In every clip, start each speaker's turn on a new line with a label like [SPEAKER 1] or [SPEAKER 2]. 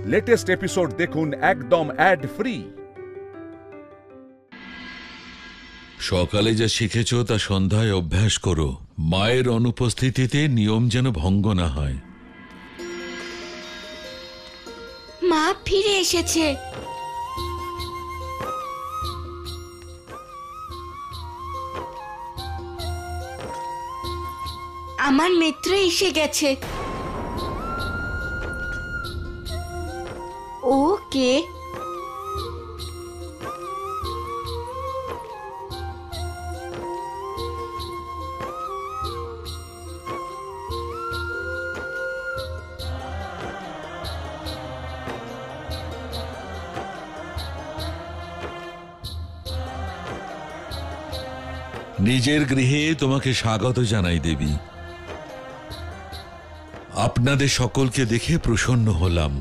[SPEAKER 1] Latest episode দেখুন একদম add free.
[SPEAKER 2] সকালে যা শিখেছ তা সন্ধ্যায় অভ্যাস করো। মায়ের অনুপস্থিতিতে নিয়ম যেন ভঙ্গ না হয়।
[SPEAKER 3] মা ফিরে এসেছে। আমার মিত্র এসে গেছে। ওকে,
[SPEAKER 2] নিজের গৃহে তোমাকে স্বাগত জানাই দেবী। আপনাদের সকলকে দেখে প্রসন্ন হলাম।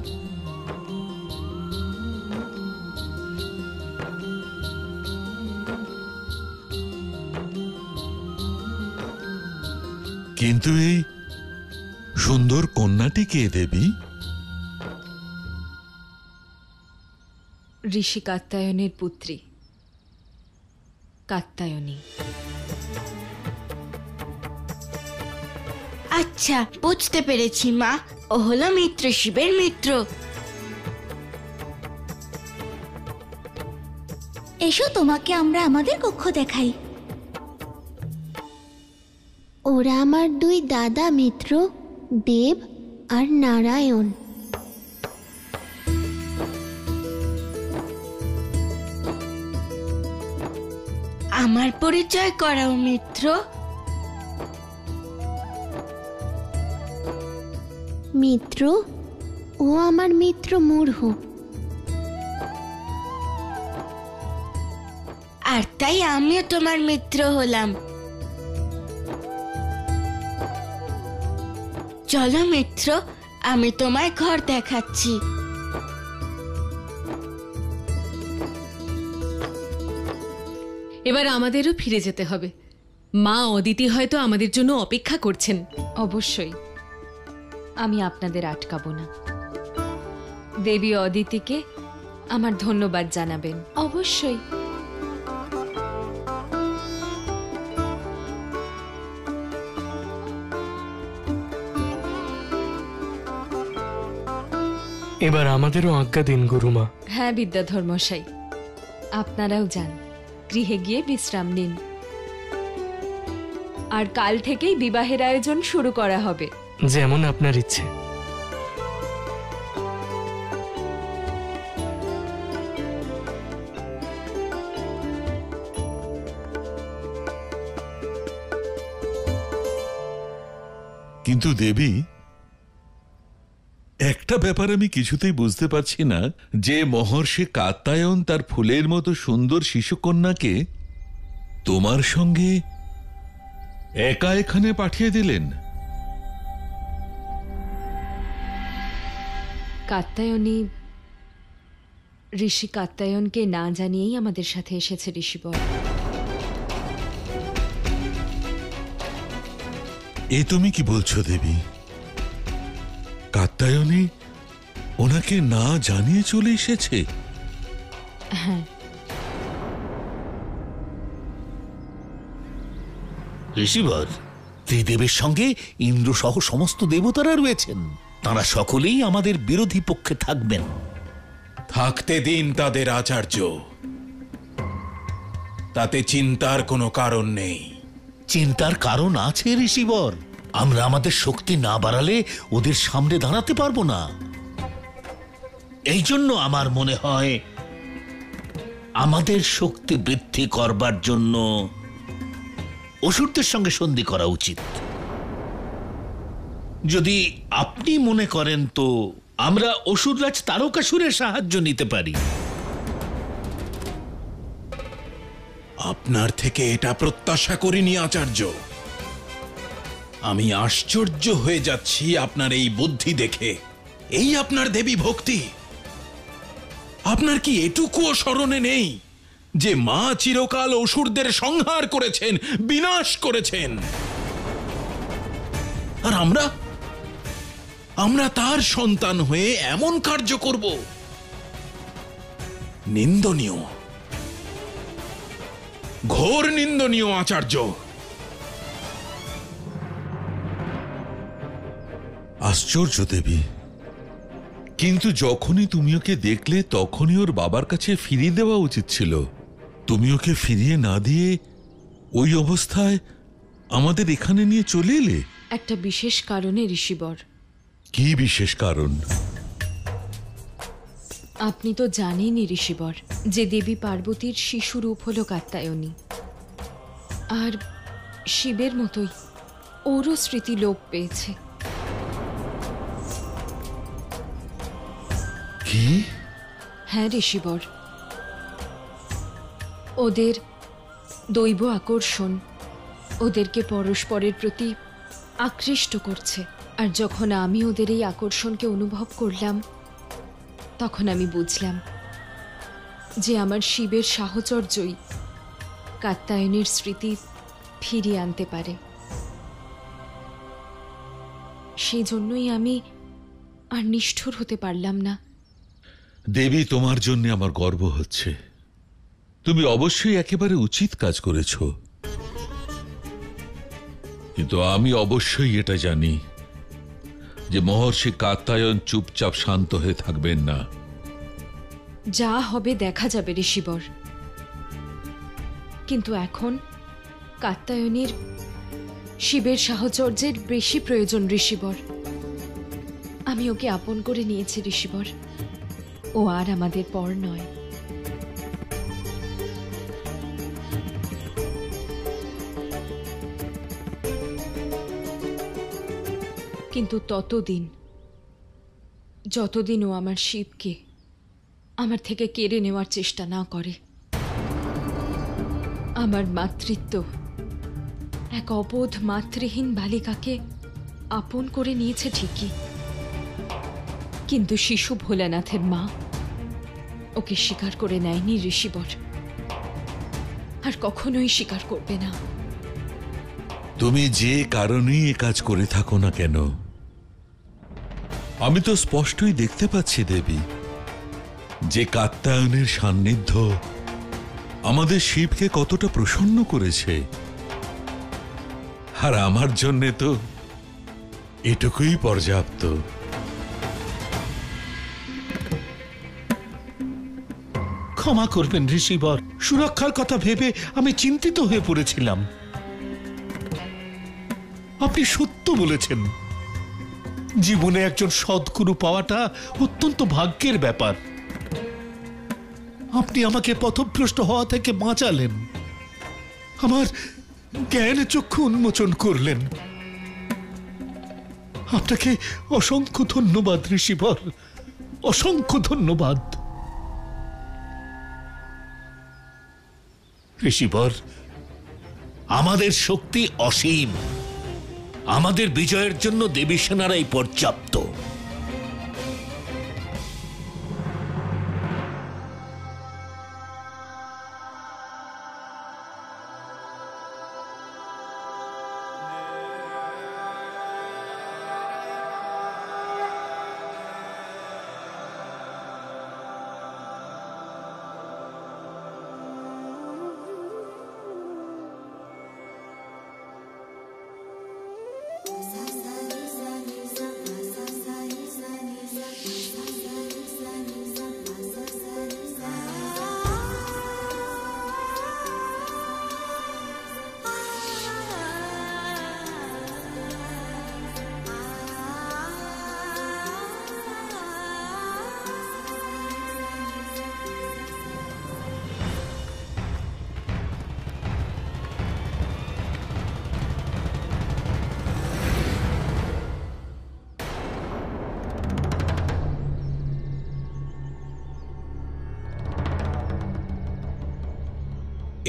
[SPEAKER 2] কিন্তু এই সুন্দর কন্যাটি কে দেবী?
[SPEAKER 4] ঋষি কাত্যায়নের পুত্রী কাত্যায়নী।
[SPEAKER 3] আচ্ছা, বুঝতে পেরেছি মা। ও হলো মিত্র, শিবের মিত্র।
[SPEAKER 5] এসো, তোমাকে আমরা আমাদের কক্ষ দেখাই। ওরা আমার দুই দাদা মিত্র, দেব আর নারায়ণ।
[SPEAKER 3] আমার পরিচয় করাও মিত্র।
[SPEAKER 5] মিত্র? ও আমার মিত্র মূঢ়।
[SPEAKER 3] আর তাই আমিও তোমার মিত্র হলাম। চলো মিত্র, আমি তোমায় ঘর দেখাচ্ছি।
[SPEAKER 6] এবার আমাদেরও ফিরে যেতে হবে। মা অদিতি হয়তো আমাদের জন্য অপেক্ষা করছেন।
[SPEAKER 4] অবশ্যই, আমি আপনাদের আটকাবো না। দেবী অদিতিকে আমার ধন্যবাদ জানাবেন।
[SPEAKER 6] অবশ্যই।
[SPEAKER 7] এবার আমাদেরও আজ্ঞা দিন গুরুমা।
[SPEAKER 4] হ্যাঁ বিদ্যাধর মশাই, আপনারাও যান, গৃহে গিয়ে বিশ্রাম নিন। আর কাল থেকেই বিবাহের আয়োজন শুরু করা হবে।
[SPEAKER 7] যেমন আপনার ইচ্ছে।
[SPEAKER 2] কিন্তু দেবী, একটা ব্যাপার আমি কিছুতেই বুঝতে পারছি না, যে মহর্ষি কাত্যায়ন তার ফুলের মতো সুন্দর শিশুকন্যাকে তোমার সঙ্গে একা এখানে পাঠিয়ে দিলেন।
[SPEAKER 4] কাত্যায়নী ঋষি কাত্যায়নকে না জানিয়েই আমাদের সাথে এসেছে ঋষিবর।
[SPEAKER 2] এ তুমি কি বলছো দেবী? কাত্যায়নী ওনাকে না জানিয়ে চলে এসেছে?
[SPEAKER 4] হ্যাঁ।
[SPEAKER 8] ঋষিবর, ত্রিদেবের সঙ্গে ইন্দ্র সহ সমস্ত দেবতারা রয়েছেন। তারা সকলেই আমাদের বিরোধী পক্ষে থাকবেন।
[SPEAKER 9] থাকতে দিন তাদের আচার্য, তাতে চিন্তার কোনো কারণ নেই।
[SPEAKER 8] চিন্তার কারণ আছে ঋষিবর। আমরা আমাদের শক্তি না বাড়ালে ওদের সামনে দাঁড়াতে পারবো না। এই জন্য আমার মনে হয় আমাদের শক্তি বৃদ্ধি করবার জন্য অসুরদের সঙ্গে সন্ধি করা উচিত। যদি আপনি মনে করেন তো আমরা অসুররাজ তারকাসুরের সাহায্য নিতে পারি।
[SPEAKER 9] আপনার থেকে এটা প্রত্যাশা করিনি আচার্য। আমি আশ্চর্য হয়ে যাচ্ছি আপনার এই বুদ্ধি দেখে। এই আপনার দেবী ভক্তি। আপনার কি এটুকুও স্মরণে নেই যে মা চিরকাল অসুরদের সংহার করেছেন, বিনাশ করেছেন? আর আমরা তার সন্তান হয়ে এমন কার্য করব? নিন্দনীয়, ঘোর নিন্দনীয় আচার্য।
[SPEAKER 2] আশ্চর্য দেবী, কিন্তু যখনই তুমি ওকে দেখলে তখনই ওর বাবার কাছে ফিরিয়ে দেওয়া উচিত ছিল। তুমি ওকে ফিরিয়ে না দিয়ে ওই অবস্থায় আমাদের এখানে নিয়ে চলে এলে।
[SPEAKER 6] একটা বিশেষ কারণে ঋষিবর।
[SPEAKER 2] কি বিশেষ কারণ?
[SPEAKER 6] আপনি তো জানেনই ঋষিবর যে দেবী পার্বতীর শিশু রূপ হল কাত্যায়নী, আর শিবের মতোই ওরও স্মৃতি লোপ পেয়েছে।
[SPEAKER 2] কি?
[SPEAKER 6] হ্যাঁ ঋষিবর, ওদের দৈব আকর্ষণ ওদেরকে পরস্পরের প্রতি আকৃষ্ট করছে। আর যখন আমি ওদের এই আকর্ষণকে অনুভব করলাম, তখন আমি বুঝলাম যে আমার শিবের সাহচর্যই কাত্যায়নীর স্মৃতি ফিরিয়ে আনতে পারে। সেই জন্যই আমি আর নিষ্ঠুর হতে পারলাম না।
[SPEAKER 2] দেবী, তোমার জন্য আমার গর্ব হচ্ছে। তুমি অবশ্যই একেবারে উচিত কাজ করেছ, কিন্তু আমি অবশ্যই এটা জানি যে মহর্ষি কাত্যায়ন চুপচাপ শান্ত হয়ে থাকবেন না।
[SPEAKER 6] যা হবে দেখা যাবে ঋষিবর, কিন্তু এখন কাত্যায়নীর শিবের সাহচর্যের বেশি প্রয়োজন ঋষিবর। আমি ওকে আপন করে নিয়েছি ঋষিবর, ও আর আমাদের পর নয়। কিন্তু যতদিন ও আমার শিবকে আমার থেকে কেড়ে নেওয়ার চেষ্টা না করে। আমার মাতৃত্ব এক অবোধ মাতৃহীন বালিকাকে আপন করে নিয়েছে ঠিকই, কিন্তু শিশু ভোলানাথের মা ওকে স্বীকার করে নেয়নি ঋষিবর, আর কখনোই স্বীকার করবে না।
[SPEAKER 2] তুমি যে কারণেই এ কাজ করে থাকো না কেন, আমি তো স্পষ্টই দেখতে পাচ্ছি দেবী যে কাত্যায়নের সান্নিধ্য আমাদের শিবকে কতটা প্রসন্ন করেছে। আর আমার জন্যে তো এটুকুই পর্যাপ্ত।
[SPEAKER 8] ক্ষমা করবেন ঋষিবর, সুরক্ষার কথা ভেবে আমি চিন্তিত হয়ে পড়েছিলাম। আপনি সত্য বলেছেন, জীবনে একজন সদ্গুরু পাওয়াটা অত্যন্ত ভাগ্যের ব্যাপার। আপনি আমাকে পথভ্রষ্ট হওয়া থেকে বাঁচালেন, আমার জ্ঞান চক্ষু উন্মোচন করলেন। আপনাকে অসংখ্য ধন্যবাদ ঋষিবর, অসংখ্য ধন্যবাদ। ঋষিবর, আমাদের শক্তি অসীম, আমাদের বিজয়ের জন্য দেবী সেনারাই পর্যাপ্ত।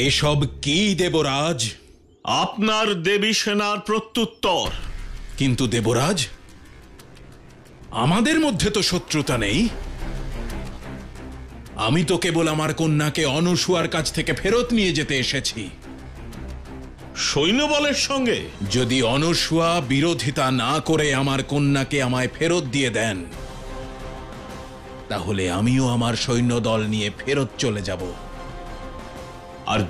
[SPEAKER 9] এসব কি দেবরাজ?
[SPEAKER 10] আপনার দেবী সেনার প্রত্যুত্তর।
[SPEAKER 9] কিন্তু দেবরাজ, আমাদের মধ্যে তো শত্রুতা নেই। আমি তো কেবল আমার কন্যাকে অনসূয়ার কাছ থেকে ফেরত নিয়ে যেতে এসেছি।
[SPEAKER 10] সৈন্যবলের সঙ্গে?
[SPEAKER 9] যদি অনসূয়া বিরোধিতা না করে আমার কন্যাকে আমায় ফেরত দিয়ে দেন, তাহলে আমিও আমার সৈন্যদল নিয়ে ফেরত চলে যাব।
[SPEAKER 10] আর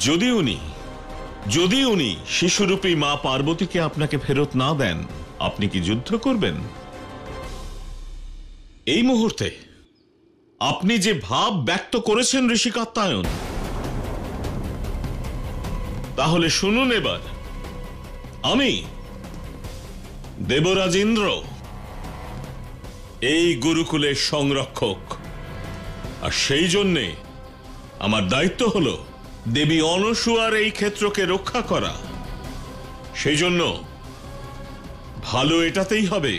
[SPEAKER 10] যদি উনি শিশুরূপী মা পার্বতীকে আপনাকে ফেরত না দেন, আপনি কি যুদ্ধ করবেন? এই মুহূর্তে আপনি যে ভাব ব্যক্ত করেছেন ঋষি কাত্যায়ন, তাহলে শুনুন এবার, আমি দেবরাজ ইন্দ্র এই গুরুকুলের সংরক্ষক, আর সেই জন্যে আমার দায়িত্ব হলো দেবী অনসূয়ার এই ক্ষেত্রকে রক্ষা করা। সেই জন্য ভালো এটাতেই হবে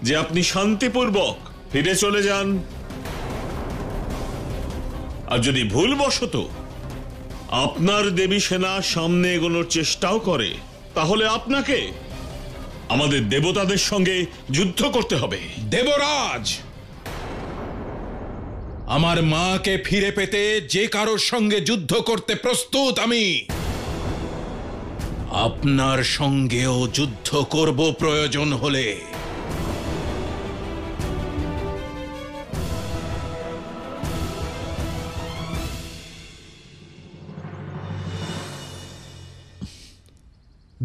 [SPEAKER 10] যে আপনি শান্তিপূর্বক ফিরে চলে যান। আর যদি ভুলবশত আপনার দেবী সেনা সামনে এগোনোর চেষ্টাও করে, তাহলে আপনাকে আমাদের দেবতাদের সঙ্গে যুদ্ধ করতে হবে।
[SPEAKER 9] দেবরাজ, আমার মাকে ফিরে পেতে যে কারোর সঙ্গে যুদ্ধ করতে প্রস্তুত আমি। আপনার সঙ্গেও যুদ্ধ করব প্রয়োজন হলে।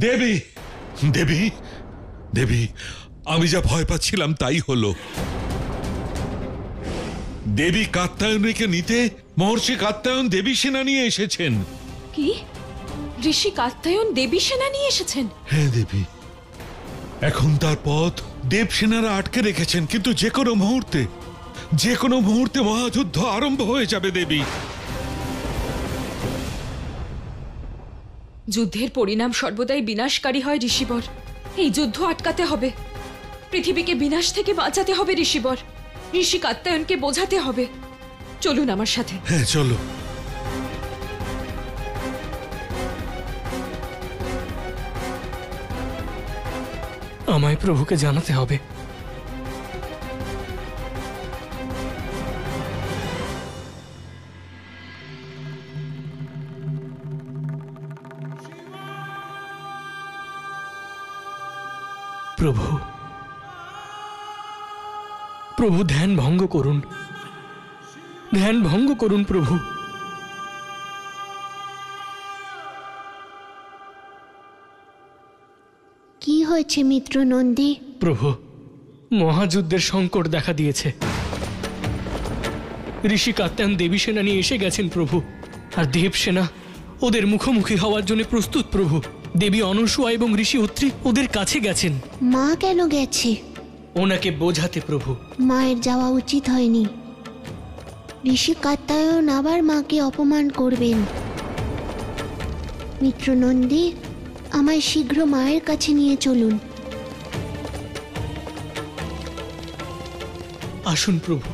[SPEAKER 2] দেবী, দেবী, দেবী, আমি যা ভয় পাচ্ছিলাম তাই হলো। দেবী কাত্যায়নীকে নিতে মহর্ষি কাত্যায়ন দেবী সেনা নিয়ে এসেছেন।
[SPEAKER 6] কি? ঋষি কাত্যায়ন দেবী সেনা নিয়ে এসেছেন?
[SPEAKER 2] হ্যাঁ দেবী, এখন তার পথ দেব সেনারা আটকে রেখেছেন, কিন্তু যে কোনো মুহূর্তে মহাযুদ্ধ আরম্ভ হয়ে যাবে দেবী।
[SPEAKER 6] যুদ্ধের পরিণাম সর্বদাই বিনাশকারী হয় ঋষিবর। এই যুদ্ধ আটকাতে হবে, পৃথিবীকে বিনাশ থেকে বাঁচাতে হবে ঋষিবর। ঋষি কাত্যায়নকে বোঝাতে হবে। চলুন আমার সাথে।
[SPEAKER 2] হ্যাঁ চলো।
[SPEAKER 7] আমায় প্রভুকে জানাতে হবে। প্রভু, প্রভু ধ্যান ভঙ্গ করুন, ধ্যান ভঙ্গ করুন প্রভু।
[SPEAKER 5] কি হয়েছে মিত্র নন্দী?
[SPEAKER 7] প্রভু, মহাযুদ্ধের সংকট দেখা দিয়েছে। ঋষি কাত্যায়ন দেবী সেনা নিয়ে এসে গেছেন প্রভু, আর দেব সেনা ওদের মুখোমুখি হওয়ার জন্য প্রস্তুত প্রভু। দেবী অনসূয়া এবং ঋষি অত্রি ওদের কাছে গেছেন।
[SPEAKER 5] মা কেন গেছে?
[SPEAKER 7] ওনাকে বোঝাতে প্রভু।
[SPEAKER 5] মায়ের যাওয়া উচিত হয়নি। ঋষি কাত্যায়ন আবার মাকে অপমান করবেন। মিত্র নন্দী, আমায় শীঘ্র মায়ের কাছে নিয়ে চলুন।
[SPEAKER 7] আসুন প্রভু।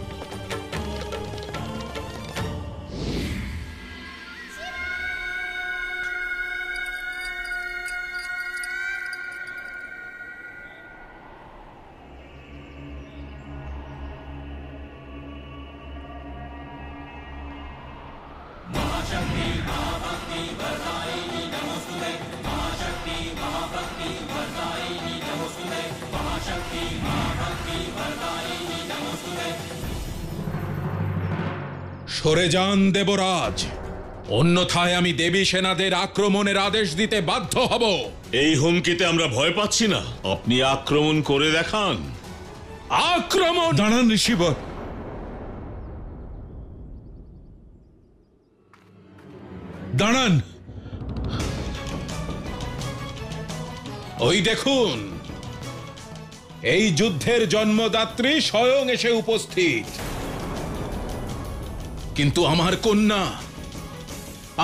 [SPEAKER 9] সরে যান দেবরাজ, অন্যথায় আমি দেবী সেনাদের আক্রমণের আদেশ দিতে বাধ্য হব।
[SPEAKER 10] এই হুমকিতে আমরা ভয় পাচ্ছি না, আপনি আক্রমণ করে দেখান।
[SPEAKER 9] আক্রমণ!
[SPEAKER 2] দাঁড়ান ঋষিবর, দাঁড়ান।
[SPEAKER 9] ওই দেখুন, এই যুদ্ধের জন্মদাত্রী স্বয়ং এসে উপস্থিত। কিন্তু আমার কন্যা,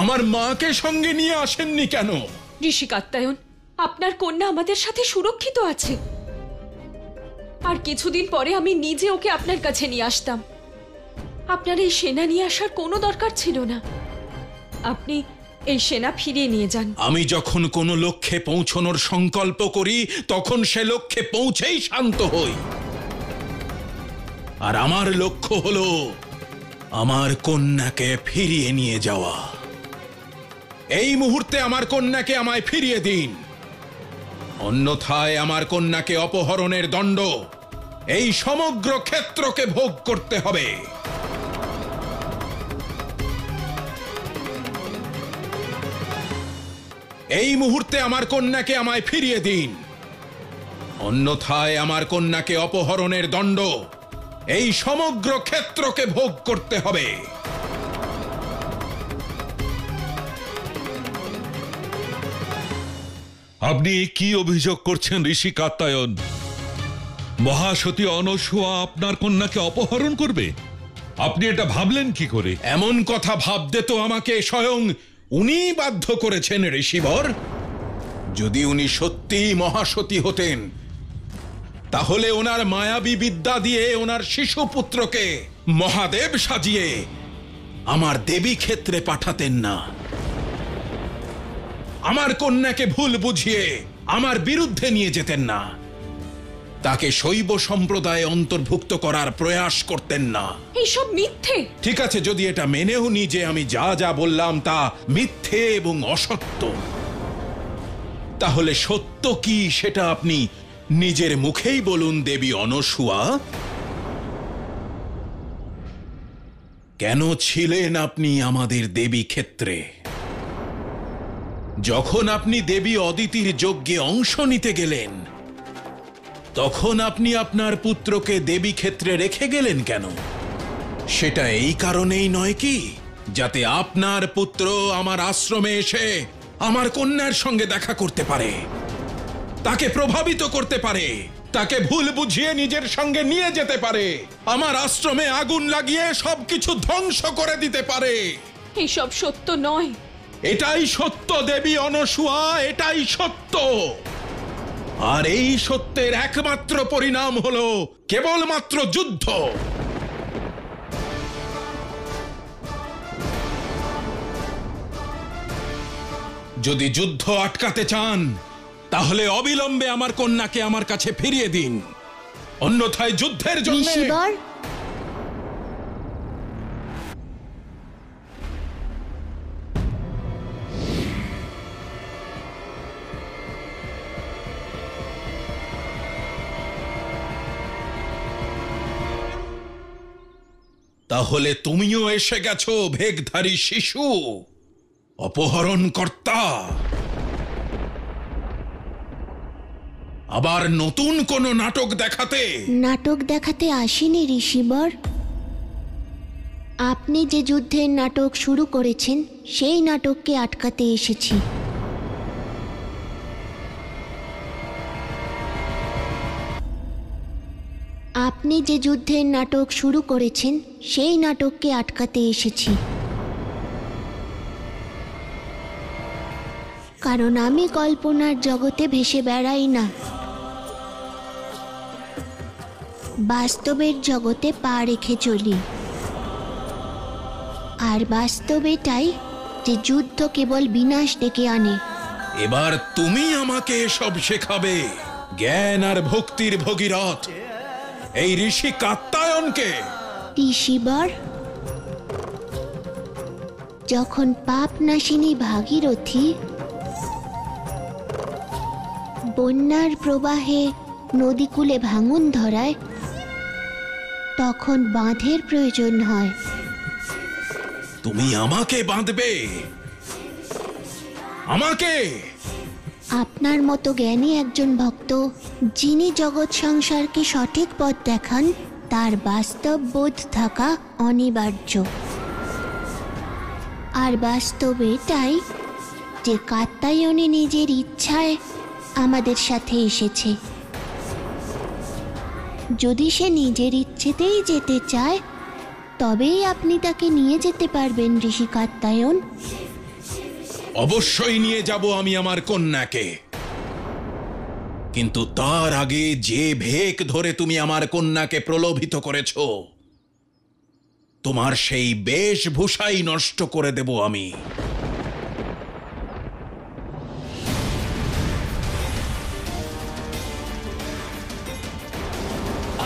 [SPEAKER 9] আমার মাকে সঙ্গে নিয়ে আসেননি কেন?
[SPEAKER 6] ঋষি কাত্যায়ন, আপনার কন্যা আমাদের সাথে সুরক্ষিত আছে। আর কিছুদিন পরে আমি নিজে ওকে আপনার কাছে নিয়ে আসতাম। আপনার এই সেনা নিয়ে আসার কোনো দরকার ছিল না। আপনি এই সেনা ফিরিয়ে নিয়ে যান।
[SPEAKER 9] আমি যখন কোনো লক্ষ্যে পৌঁছানোর সংকল্প করি, তখন সে লক্ষ্যে পৌঁছেই শান্ত হই। আর আমার লক্ষ্য হলো আমার কন্যাকে ফিরিয়ে নিয়ে যাওয়া। এই মুহূর্তে আমার কন্যাকে আমায় ফিরিয়ে দিন, অন্যথায় আমার কন্যাকে অপহরণের দণ্ড এই সমগ্র ক্ষেত্রকে ভোগ করতে হবে। এই মুহূর্তে আমার কন্যাকে আমায় ফিরিয়ে দিন, অন্যথায় আমার কন্যাকে অপহরণের দণ্ড এই সমগ্র ক্ষেত্রকে ভোগ করতে হবে।
[SPEAKER 2] আপনি কি অভিযোগ করছেন ঋষি কাত্যায়ন? মহাসতী অনসূয়া আপনার কন্যাকে অপহরণ করবে? আপনি এটা ভাবলেন কি করে?
[SPEAKER 9] এমন কথা ভাবতে তো আমাকে স্বয়ং উনি বাধ্য করেছেন ঋষিবর। যদি উনি সত্যি মহাসতী হতেন তাহলে ওনার মায়াবী বিদ্যা দিয়ে ওনার শিশু পুত্রকে মহাদেব সাজিয়ে আমার দেবী ক্ষেত্রে পাঠাতেন না। আমার কন্যাকে ভুল বুঝিয়ে আমার বিরুদ্ধে নিয়ে যেতেন না। তাকে শৈব সম্প্রদায়ে অন্তর্ভুক্ত করার প্রয়াস করতেন না।
[SPEAKER 6] এইসব মিথ্যে।
[SPEAKER 9] ঠিক আছে, যদি এটা মেনেও নি যে আমি যা যা বললাম তা মিথ্যে এবং অসত্য, তাহলে সত্য কি সেটা আপনি নিজের মুখেই বলুন দেবী অনসূয়া। কেন ছিলেন আপনি আমাদের দেবী ক্ষেত্রে? যখন আপনি দেবী অদিতির যজ্ঞে অংশ নিতে গেলেন তখন আপনি আপনার পুত্রকে দেবী ক্ষেত্রে রেখে গেলেন কেন? সেটা এই কারণেই নয় কি যাতে আপনার পুত্র আমার আশ্রমে এসে আমার কন্যার সঙ্গে দেখা করতে পারে, তাকে প্রভাবিত করতে পারে, তাকে ভুল বুঝিয়ে নিজের সঙ্গে নিয়ে যেতে পারে, আমার আশ্রমে আগুন লাগিয়ে সবকিছু ধ্বংস করে দিতে পারে?
[SPEAKER 6] এইসব সত্য নয়।
[SPEAKER 9] এটাই সত্য দেবী অনসূয়া, এটাই সত্য। আর এই সত্যের একমাত্র পরিণাম হলো কেবলমাত্র যুদ্ধ। যদি যুদ্ধ আটকাতে চান তাহলে অবিলম্বে আমার কন্যাকে আমার কাছে ফিরিয়ে দিন, অন্যথায় যুদ্ধের জন্য।
[SPEAKER 5] ঋষিবর,
[SPEAKER 9] তাহলে তুমিও এসে গেছো ভেগধারী শিশু, অপহরণ কর্তা। আবার নতুন কোন নাটক দেখাতে?
[SPEAKER 5] নাটক দেখাতে আসিনি ঋষিবর। আপনি যে যুদ্ধের নাটক শুরু করেছেন সেই নাটককে আটকাতে এসেছি। আপনি যে যুদ্ধের নাটক শুরু করেছেন সেই নাটককে আটকাতে এসেছি। কারণ আমি কল্পনার জগতে ভেসে বেড়াই না, বাস্তবের জগতে পা রেখে চলি। আর বাস্তব এটাই যে যুদ্ধ কেবল বিনাশ ডেকে আনে।
[SPEAKER 9] এবার তুমি আমাকে সব শেখাবে? জ্ঞান আর ভক্তির ভগীরথ এই ঋষি কাত্যায়নকে?
[SPEAKER 5] ঋষিবর, যখন পাপ নাশিনী ভাগীরথী বন্যার প্রবাহে নদীকূলে ভাঙন ধরায় তখন বাঁধের প্রয়োজন হয়।
[SPEAKER 9] তুমি আমাকে বাঁধবে? আমাকে?
[SPEAKER 5] আপনার মতো জ্ঞানী একজন ভক্ত যিনি জগৎ সংসারকে সঠিক পথ দেখান তার বাস্তব বোধ থাকা অনিবার্য। আর বাস্তব এটাই যে কাত্যায়নী নিজের ইচ্ছায় আমাদের সাথে এসেছে। যদি সে নিজের ইচ্ছেতেই যেতে চায় তবেই আপনি তাকে নিয়ে যেতে পারবেন ঋষি কাত্যায়ন।
[SPEAKER 9] অবশ্যই নিয়ে যাব আমি আমার কন্যাকে, কিন্তু তার আগে যে ভেক ধরে তুমি আমার কন্যাকে প্রলোভিত করেছ তোমার সেই বেশভূষাই নষ্ট করে দেব আমি।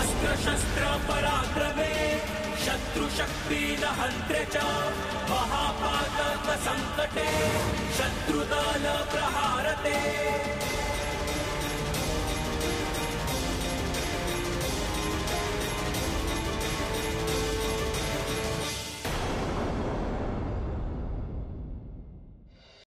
[SPEAKER 11] अस्त्र शस्त्र पराक्रमे शत्रुशक्तिनहन्त्रे च महापातकसङ्कटे शत्रुदलप्रहारते